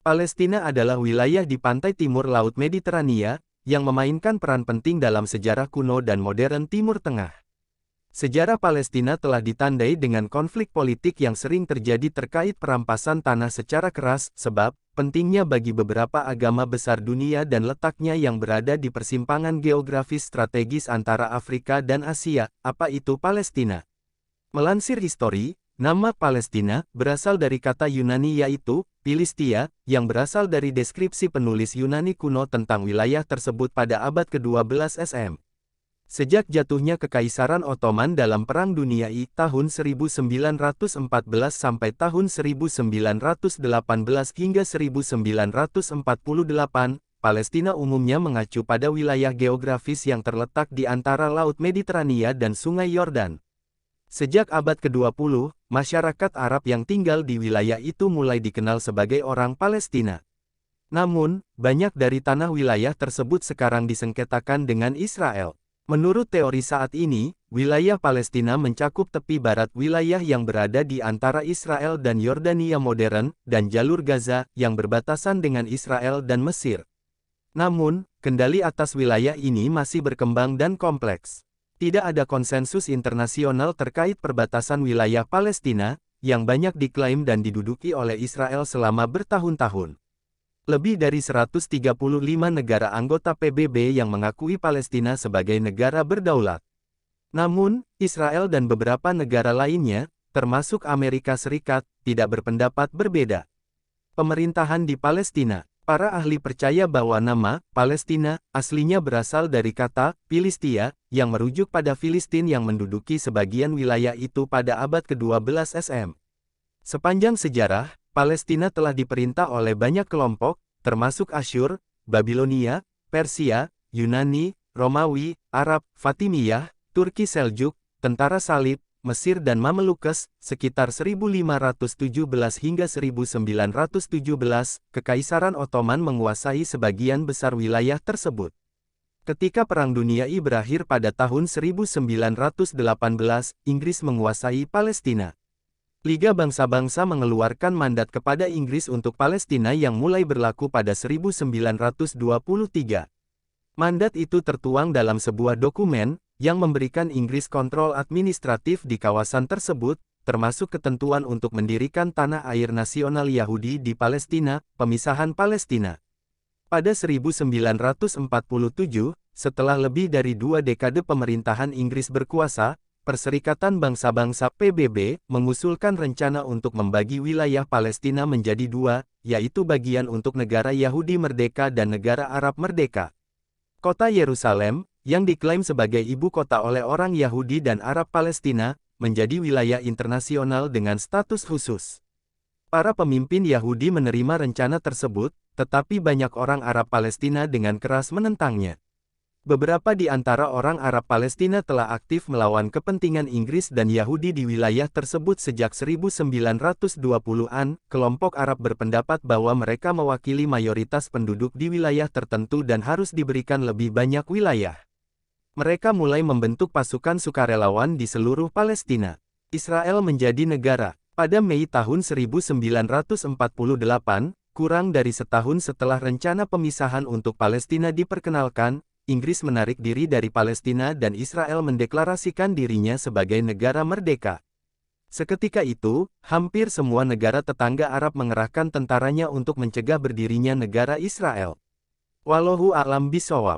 Palestina adalah wilayah di pantai timur Laut Mediterania, yang memainkan peran penting dalam sejarah kuno dan modern Timur Tengah. Sejarah Palestina telah ditandai dengan konflik politik yang sering terjadi terkait perampasan tanah secara keras, sebab pentingnya bagi beberapa agama besar dunia dan letaknya yang berada di persimpangan geografis strategis antara Afrika dan Asia. Apa itu Palestina? Melansir histori, nama Palestina berasal dari kata Yunani yaitu Philistia, yang berasal dari deskripsi penulis Yunani kuno tentang wilayah tersebut pada abad ke-12 SM. Sejak jatuhnya Kekaisaran Ottoman dalam Perang Dunia I tahun 1914 sampai tahun 1918 hingga 1948, Palestina umumnya mengacu pada wilayah geografis yang terletak di antara Laut Mediterania dan Sungai Yordan. Sejak abad ke-20, masyarakat Arab yang tinggal di wilayah itu mulai dikenal sebagai orang Palestina. Namun, banyak dari tanah wilayah tersebut sekarang disengketakan dengan Israel. Menurut teori saat ini, wilayah Palestina mencakup tepi barat wilayah yang berada di antara Israel dan Yordania modern, dan jalur Gaza, yang berbatasan dengan Israel dan Mesir. Namun, kendali atas wilayah ini masih berkembang dan kompleks. Tidak ada konsensus internasional terkait perbatasan wilayah Palestina, yang banyak diklaim dan diduduki oleh Israel selama bertahun-tahun. Lebih dari 135 negara anggota PBB yang mengakui Palestina sebagai negara berdaulat. Namun, Israel dan beberapa negara lainnya, termasuk Amerika Serikat, tidak berpendapat berbeda. Pemerintahan di Palestina. Para ahli percaya bahwa nama Palestina aslinya berasal dari kata Philistia, yang merujuk pada Filistin yang menduduki sebagian wilayah itu pada abad ke-12 SM. Sepanjang sejarah, Palestina telah diperintah oleh banyak kelompok, termasuk Asyur, Babilonia, Persia, Yunani, Romawi, Arab, Fatimiyah, Turki Seljuk, tentara salib, Mesir dan Mamelukes, sekitar 1517 hingga 1917, Kekaisaran Ottoman menguasai sebagian besar wilayah tersebut. Ketika Perang Dunia I berakhir pada tahun 1918, Inggris menguasai Palestina. Liga Bangsa-Bangsa mengeluarkan mandat kepada Inggris untuk Palestina yang mulai berlaku pada 1923. Mandat itu tertuang dalam sebuah dokumen, yang memberikan Inggris kontrol administratif di kawasan tersebut, termasuk ketentuan untuk mendirikan tanah air nasional Yahudi di Palestina, pemisahan Palestina. Pada 1947, setelah lebih dari 2 dekade pemerintahan Inggris berkuasa, Perserikatan Bangsa-Bangsa PBB mengusulkan rencana untuk membagi wilayah Palestina menjadi 2, yaitu bagian untuk negara Yahudi merdeka dan negara Arab merdeka. Kota Yerusalem, yang diklaim sebagai ibu kota oleh orang Yahudi dan Arab Palestina, menjadi wilayah internasional dengan status khusus. Para pemimpin Yahudi menerima rencana tersebut, tetapi banyak orang Arab Palestina dengan keras menentangnya. Beberapa di antara orang Arab Palestina telah aktif melawan kepentingan Inggris dan Yahudi di wilayah tersebut sejak 1920-an. Kelompok Arab berpendapat bahwa mereka mewakili mayoritas penduduk di wilayah tertentu dan harus diberikan lebih banyak wilayah. Mereka mulai membentuk pasukan sukarelawan di seluruh Palestina. Israel menjadi negara. Pada Mei tahun 1948, kurang dari setahun setelah rencana pemisahan untuk Palestina diperkenalkan, Inggris menarik diri dari Palestina dan Israel mendeklarasikan dirinya sebagai negara merdeka. Seketika itu, hampir semua negara tetangga Arab mengerahkan tentaranya untuk mencegah berdirinya negara Israel. Wallahu a'lam bishawab.